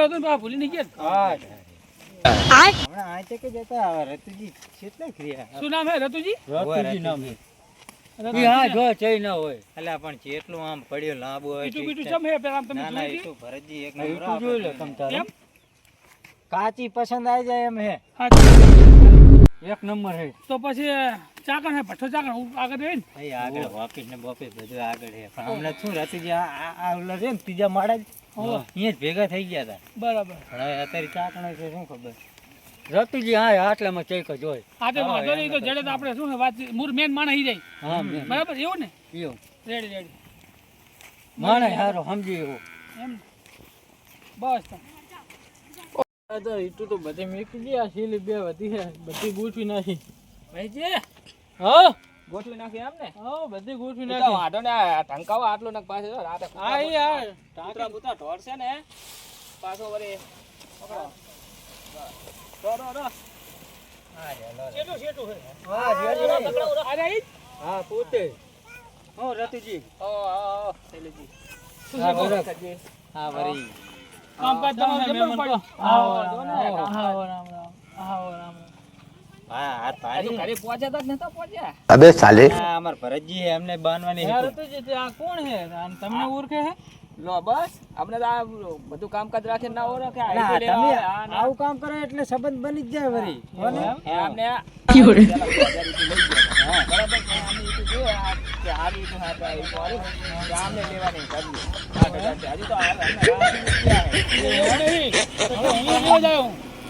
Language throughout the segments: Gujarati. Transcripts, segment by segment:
હતું બા ભૂલી નહીં ગયા હા હમણાં આ કે જતા રતુજી કેટલા ક્રિયા શું નામ હે રતુજી રતુજી નામ હે રતુજી હા જો ચઈ ના હોય એટલે પણ જેટલું આમ પડ્યો લાંબુ હોય ઈટુ બીટુ ચમ હે પેલા તમે ના ના જોઈ એ તો ભરતજી એક ઈટુ નંબર જોઈ લો તમ તારે. એમ કાચી પસંદ આવી જાય એમ હે હા એક નંબર હે તો પછી ચાકણ હે ભઠ્ઠો ચાકણ આગળ રહી ને અહીં આગળ ઓફિસ ને બોફિસ બધું આગળ છે પણ હમણાં શું રતુજી આ ઓલા છે ને ત્રીજા માળા જ હોવે. અહીંયા જ ભેગા થઈ ગયા હતા બરાબર પણ હવે અત્યારે ચાકણો છે શું ખબર રતુજી હા આટલામાં ચઈક જ હોય આ તો વાંધો નહીં તો જડે તો આપણે શું છે વાત મૂર મેન માણસ હી જાય હા મેં બરાબર એવું ને એવું રેડી રેડી માણે હારો સમજી એવું એમ ને? બસ તો. તો ઈટુ તો બધે મેકી દી આ સીલી બે વધી છે બધી ગોઠવી નાખી ભાઈજી હા ગોઠવી નાખી એમ ને હા બધી ગોઠવી તો નાખી વાંધો ને ઢંકાવો આટલું નક પાસે જો રાતે હા યાર કૂતરા બૂતરા ઢોળશે ને પાછો વળી પકડો કેટલું શેઠું છે હા રેડી. અરે ઈ હા પોતે હું રતુજી શૈલેજી હા બરાબર હા વરી કામકાજ તમારે જબર પડ્યું આવો જો ને રામ રામ આવો રામ હા હાથ પાડી ઘરે પહોંચ્યા તા કે નતા પહોંચ્યા अबे साले હા અમાર ભરતજી એમને બાંધવાની યાર હતી. રતુજી તે આ કોણ હે આમ તમને ઓળખે હે લો બસ આપણે તો આ બધું કામકાજ રાખીને ના ઓળખે આ ના, ઈટુ લેવા તમે આવે, આ ના. આવું કામ કરો એટલે સંબંધ બની જ જાય વરી એવું એમ? હે, આમને પેલા 2000 ઈટુ લઈ ગયા હતા. બરાબર પણ આમે ઈટુ જોયે આ કે હારી ઈટુ હા તો આ ઈટુ હારી કે આમને લેવાની કરવી 8000 છે. હજી તો આ અમને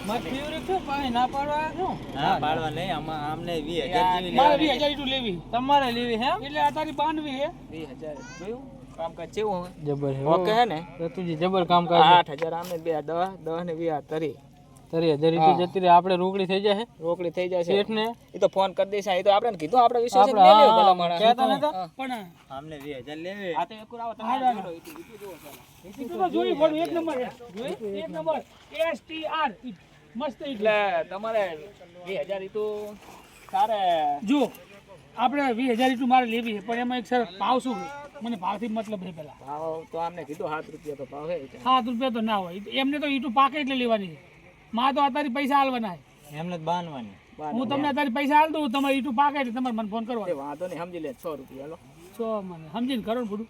મારે ફેવરેટ છે પાણી ના પાડવા આવ્યા છો હા પાડવા નહીં આમાં આમને 20000 જેવી મારે લેવાની. 2000 ઈટુ લેવી તમારે લેવી હે એટલે આ તારી 92 હે 2000 જોયું કામકાજ કેવું હવે જબર હે ઓકે હે ને રતુજી જબર કામ કરે 8000 આમને 10 ને 20 તરી તરી હજાર ઈટુ જતી રહે આપણે રોકડી થઈ જાય રોકડી થઈ જાય છે શેઠ ને એ તો ફોન કરી દઈશ એ તો આપણે કીધું આપણે વિશ્વાસ આપણે લઈ લેવો ભલા માણસ કહેતા નતા? હા. પણ આમને 20000 લેવી આ તો એક વાર આવો તમે જોડો ઈટુ જોવો ચાલો ઈટુ તો જોઈ પડ્યું એક નંબર છે જોઈ એક નંબર STR મસ્ત એટલે તમારે 2000 ઈટુ તારે જો આપણે 20000 ઈટુ મારે લેવી છે પણ એમાં એક સર ભાવ શું છે? મને ભાવથી મતલબ છે પેલા ભાવ તો આમને કીધું 7 રૂપિયા તો ભાવ છે 7 રૂપિયા તો ના હોય એમને તો ઈટુ પાકે એટલે લેવાની છે માં તો અત્યારે પૈસા હાલવાના છે એમને જ બાંધવાની હું તમને અત્યારે પૈસા હાલ દઉં તમારે ઈટુ પાકે એટલે તમારે મને ફોન કરવાનો વાંધો નહીં સમજી લે 100 રૂપિયા હાલો 100 મને સમજીને કરો ને બધું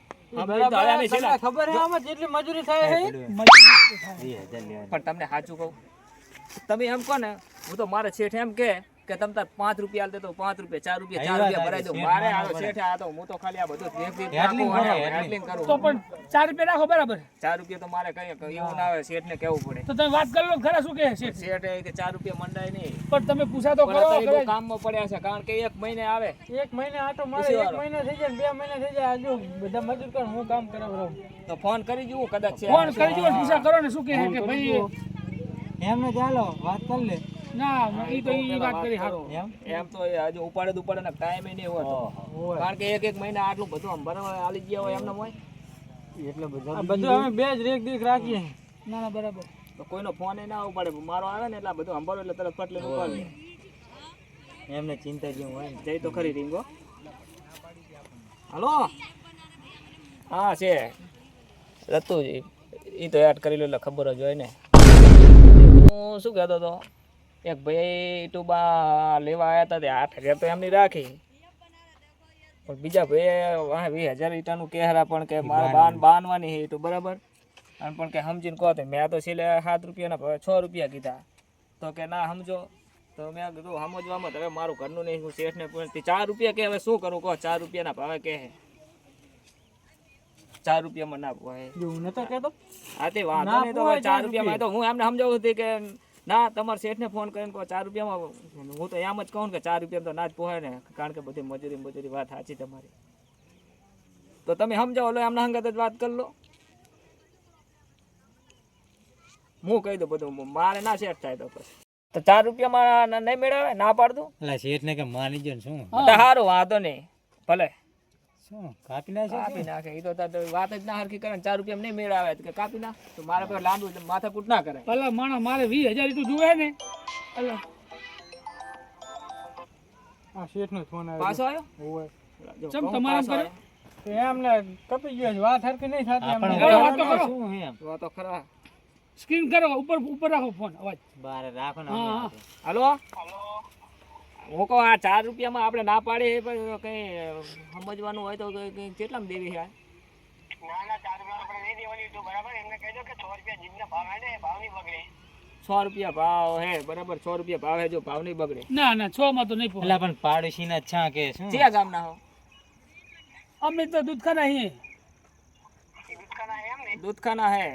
ખબર હે આમાં જેટલી મજૂરી થાય હે 20000 લેવાની પણ તમને સાચું કહું તમે એમ કહો ને હું તો મારે શેઠ એમ કે તમ તાર 5 રૂપિયા હાલ દે તો 5 રૂપિયા 4 રૂપિયા 4 રૂપિયા ભરાઈ દો મારે આ શેઠે આ તો હું તો ખાલી આ બધું હેડલિંગ કરું તો પણ 4 રૂપિયા રાખો બરાબર 4 રૂપિયા તો મારે કઈ એવું ના આવે શેઠને કહેવું પડે તો તમે વાત કરી લો ખરા શું કહે શેઠ કે 4 રૂપિયા મંડાય નહીં પણ તમે પૂછા તો કરો કામમાં પડ્યા છે કારણ કે 1 મહિને આવે એક મહિને આટો મારે 1 મહિના થઈ જાય 2 મહિના થઈ જાય આજુ બધા મજૂર કર હું કામ કરાવ રહું તો ફોન કરી જુઓ કદાચ ફોન કરી જુઓ પૂછા કરો ને શું કહે કે ભાઈ એમને ચાલો વાત કરી લે ના ઈ તો ઈ વાત કરી હારો એમ તો હજુ ઉપાડે ને ટાઈમ નહીં હોતો કારણ કે એક મહિના આટલું બધું આમ ભરવા આલી ગયા હોય એમને હોય એટલે બધું અમે બે જ રેક દેખ રાખીએ ના બરાબર તો કોઈનો ફોન ના ઉપાડે મારો આવે ને એટલે બધું સંભાળો એટલે તરત પટલે ઉપાડી એમને ચિંતા જેવું હોય ને જઈ તો ખરી રીંગો હાલો હા છે રતુજી ઈ તો એડ કરી લો એટલે ખબર જ હોય ને હું શું કહેતો હતો એક ભાઈ યુટ્યુબમાં લેવા આવ્યા હતા તે 8000 તો એમની રાખી પણ બીજા ભાઈ 20000 ઈટાનું કહેરા પણ કે મારે બાંધવાની છે તો બરાબર અને પણ કે સમજીને કહો તો મેં તો છેલ્લે 7 રૂપિયાના ભાવે 6 રૂપિયા કીધા તો કે ના સમજો તો મેં કીધું સમજવામાં હવે મારું ઘરનું નહીં હું શેઠને પણ 4 રૂપિયા કે હવે શું કરું કહો 4 રૂપિયાના ભાવે કહે 4 રૂપિયામાં ના પોહાય હું નતો કહેતો હા તે વાંધો નહીં તો 4 રૂપિયામાં તો હું એમને સમજાવું હતી કે ના તમારા શેઠને ફોન કરીને કહો 4 રૂપિયામાં હું તો એમ જ કહું કે 4 રૂપિયા તો ના જ પોહાય ને કારણ કે બધી મજૂરી વાત સાચી તમારી તો તમે સમજાવો લો એમના હંગત જ વાત કરી લો હું કહી દઉં બધું મારે ના શેઠ થાય તો પછી તો 4 રૂપિયામાં નહીં મેળવે ના પાડ દઉં એટલે શેઠને કે માની જો ને શું સારું વાંધો નહીં ભલે શું કાપી નાખે કાપી નાખે એ તો વાત જ ના હરખી કરે 4 રૂપિયા નહીં મેળવે કે કાપી નાખ તો મારે પેલા લાંબુ માથાકૂટ ના કરે ભલે માણસ મારે 20000 ઈટું જોવે ને એટલે આ શેઠનો ફોન પાછો આવ્યો ઓય ચમ તમારા કરે તો એમને કપી ગયો છે વાત હરકી નહીં થતી આપણે એમને વાત તો કરો. શું એમ તો ખરા સ્ક્રીન કરો ઉપર રાખો ફોન અવાજ. બહાર રાખો ને હા, અમે હા. હલો હું કહું આ 4 રૂપિયામાં આપણે ના પાડીએ એ પછી કંઈ સમજવાનું હોય તો કંઈ કેટલામાં દેવી છે આ? 100 રૂપિયા ભાવ હે બરાબર, 100 રૂપિયા ભાવ હે, જો ભાવ નહીં બગડે. ના ના 6 માં તો નહીં પહોંચે. પેલા પણ પાડોશીના છા કે શું કયા ગામના હો? અમે તો દૂધખાના અહીં. દૂધખાના હે.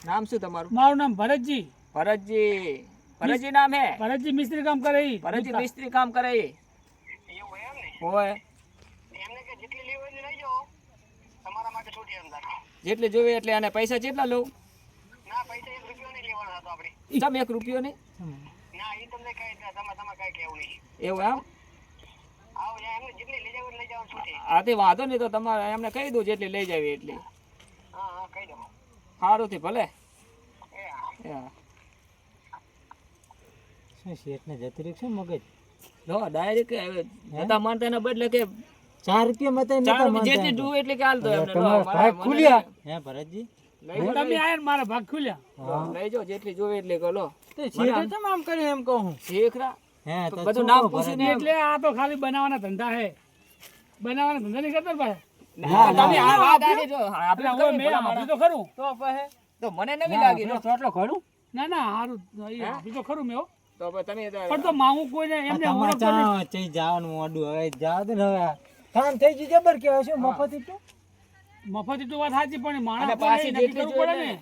નામ શું તમારું? મારું નામ ભરતજી. ભરતજી નામ હે? ભરતજી મિસ્ત્રી કામ કરે ઈ. ભરતજી મિસ્ત્રી કામ કરે એ? હોય જેટલી જોવે એટલે અને પૈસા કેટલા લઉં? તમે 1 રૂપિયો નહીં એવું એમ? આથી વાંધો નહીં તો તમારે એમને કહી દઉં જેટલી લઈ જાવી એટલી. સારું થી ભલે. હા. શું શેઠને જતી રહી શું મગજ લો ડાયરેક્ટ જતા માનતા એના બદલે કે 4 રૂપિયા મતે નતા 4 માનતા. જેટલી જોવે એટલી કે હાલ દો એમને. લો, તમારા મારા ભાગ મને ખુલ્યા હે ભરતજી લઈ જાઓ, તમે આયા ને મારા ભાગ ખુલ્યા. લઈ જાઓ જેટલી જોવે એટલી કહો. લો તે શેઠે કેમ આમ કર્યું એમ કહું શેખરા હે તો બધું શું નામ કહું પૂછીને ભરતજી? એટલે આ તો ખાલી બનાવવાના ધંધા હે. બનાવવાના ધંધા નહીં કરતા ભાઈ. તમે આ વાત આની જો આપણે આપણે કઈ મેં ભલા આપી માણસ. તો ખરું. તો પછી તો મને નવી લાગી લો. ચોટલો ખડું ના ના હારું આપી તો ખરું મેં હો. તો પછી તમે પણ તો માવું કોઈને એમને ઓળખતો નહીં. તમારે ચઈ જવાનું મોડું હવે જાવ દે ને હવે કામ થઈ ગયું જબર કેવાય શું મફત તો મફત તો વાત સાચી પણ માણસ અને કોઈ પાછી નક્કી જેટલી કરવું પડે જોઈએ ને.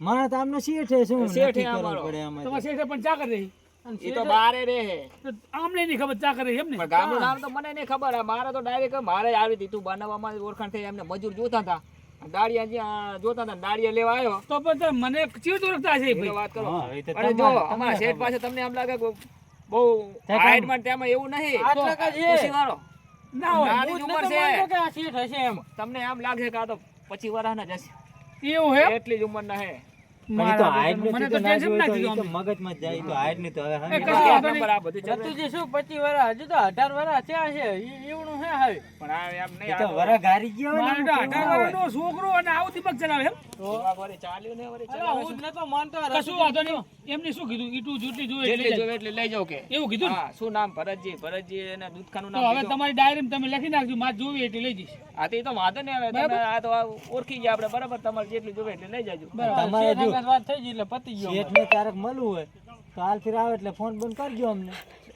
મારા તો આમનો શેઠ શું શેઠ નક્કી હે કરવું અમારો. પડે આમાં તમારે શેઠે પણ ચા કરી રહી. એ તો બારે રે હે તો આમને નહીં ખબર ચા કરી રહી એમ ને. પણ ગામનું નામ તો મને નહીં ખબર. મારે તો ડાયરેક્ટ મારે આવી હતી તું બનાવવામાં જ ઓળખાણ થઈ. એમને મજૂર જોતા હતા, દાળિયા જ્યાં જોતા હતા, દાળિયા લેવા આવ્યો. તો પણ તો મને ચીવ ઓળખતા હશે એ તો ભાઈ. વાત કરો. હા, એ તો અને જો તમારે અમારા શેઠ પાસે તમને એમ લાગે કે બહુ કામ. હાઈટમાં તેમાં એવું નહીં. આટલા કા છે? ખુશી વાળો. ના હોય નાની હું જ ઉંમર નતો છે. માનતો કે આ શેઠ હશે એમ તમને એમ લાગે કે આ તો 25 વર્ષના જ હશે. એવું હે. એટલી જ ઉંમરના હે. પણ ઈ તો હાઈટ મને નથી તો તો ના ટેન્શન જોઈ તો નાખી ઈ તો દીધું મગજમાં જ જાય ઈ તો હાઈટ ની તો હવે એ સમજી કશો જાય. વાંધો નહીં. નંબર આ બધું ચાલે. રતુજી શું 25 વર્ષ હજુ તો 18 વર્ષ થયા છે ઈવણું હે હવે પણ આ એમ નહીં. ઈ આ તો તો વરસ ગારી ગયો હોય મારે ને તો એમ 18 વર્ષનો છોકરો અને આવું દીપક ચલાવે એમ. દિમાગ વળી ચાલ્યું ને વળી અલા, ચલાવે હું છે. જ નતો માનતો આ કશું વાંધો નહીં. એમને શું કીધું ઈટું જેટલી જોઈએ એટલી જેટલી જ. જોવે એટલી લઈ જાઓ કે. એવું કીધું ને? હા, શું નામ? ભરતજી એને દૂધખાનું તો નામ હવે કીધું. તમારી ડાયરીમાં તમે લખી નાખજો મારે જોવી એટલી લઈ જઈશ. હા તો ઈ તો વાંધો નહીં. હવે તમે આ તો આ ઓળખી ગયા આપણે બરાબર. તમારે જેટલી જોવે એટલી લઈ જાજો. તમારે જો વાત થઈ ગઈ એટલે પતી ગયો શેઠ ને ક્યારેક મળવું હોય તો હાલ ફિર આવે એટલે ફોન બંધ કરજો અમને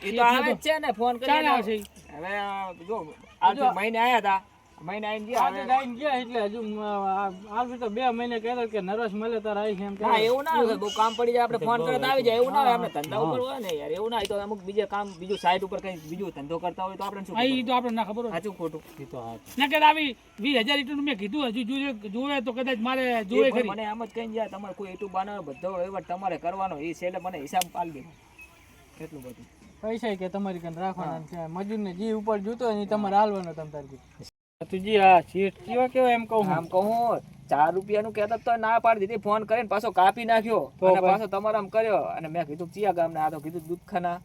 ઈ તો આવે જ છે ને ફોન કરી. ચાલ આવશે ઈ. હવે આ જો આ મહિને આયા હતા, મહિને આવીને ગયા. આજે ડાઈન ગયા એટલે હજુ હાલ ફિર તો 2 મહિને કહેતા કે નરસ મળે તાર આવી છે એમ ના એવું ના હોય. બહુ કામ પડી જાય આપણે ફોન કરે તો આવી જાય. એવું ના હોય. આપણે ધંધા ઉપર હોય ને યાર. એવું ના હોય. તો અમુક બીજે કામ બીજું સાઈડ ઉપર કઈ બીજું ધંધો કરતા હોય તો આપણે શું હા ખબર? ઈ તો આપણે ના ખબર હોય. સાચું ખોટું? ઈ તો હા ના કે આવી 20,000 ઈટું મેં કીધું હજુ જોવે તો કદાચ મારે એ જોવે પણ ખરી. મને આમ જ કહીને જાય તમારે કોઈ યુટ્યુબ બનાવે બધો વહીવટ તમારે કરવાનો. એ છેલ્લે મને હિસાબ પાલ દે એટલું બધું. પૈસા કે તમારી કન રાખવાના છે મજૂરને જી ઉપર જોતો હોય ને ઈ તમારે હાલવાનો તમ તારી તુજી આ શેઠ કેવા એમ કહું આમ કહું 4 રૂપિયાનું કહેતા તો ના પાડી દીધી. ફોન કરીને પાછો કાપી નાખ્યો અને પાછો તમારે આમ કર્યો. અને મેં કીધું ચિયા ગામને? આ તો કીધું દૂધખાના.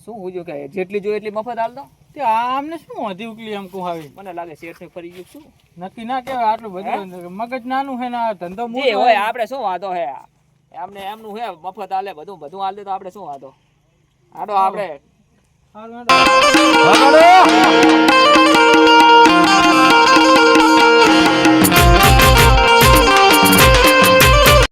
શું હુજ્યું કે જેટલી જોઈએ એટલી મફત હાલ દો. તે આમને શું હતી ઉકલી એમ કહું આવી મને લાગે શેઠ ને ફરી ગયું શું નક્કી ના કહેવાય આટલું બધું મગજ નાનું છે ને આ ધંધો જે મોટો હોય આપણે શું વાંધો હે. એમને એમનું હે મફત હાલે બધું હાલ દે તો આપણે શું વાંધો. આડો આપણે હારું, હારું.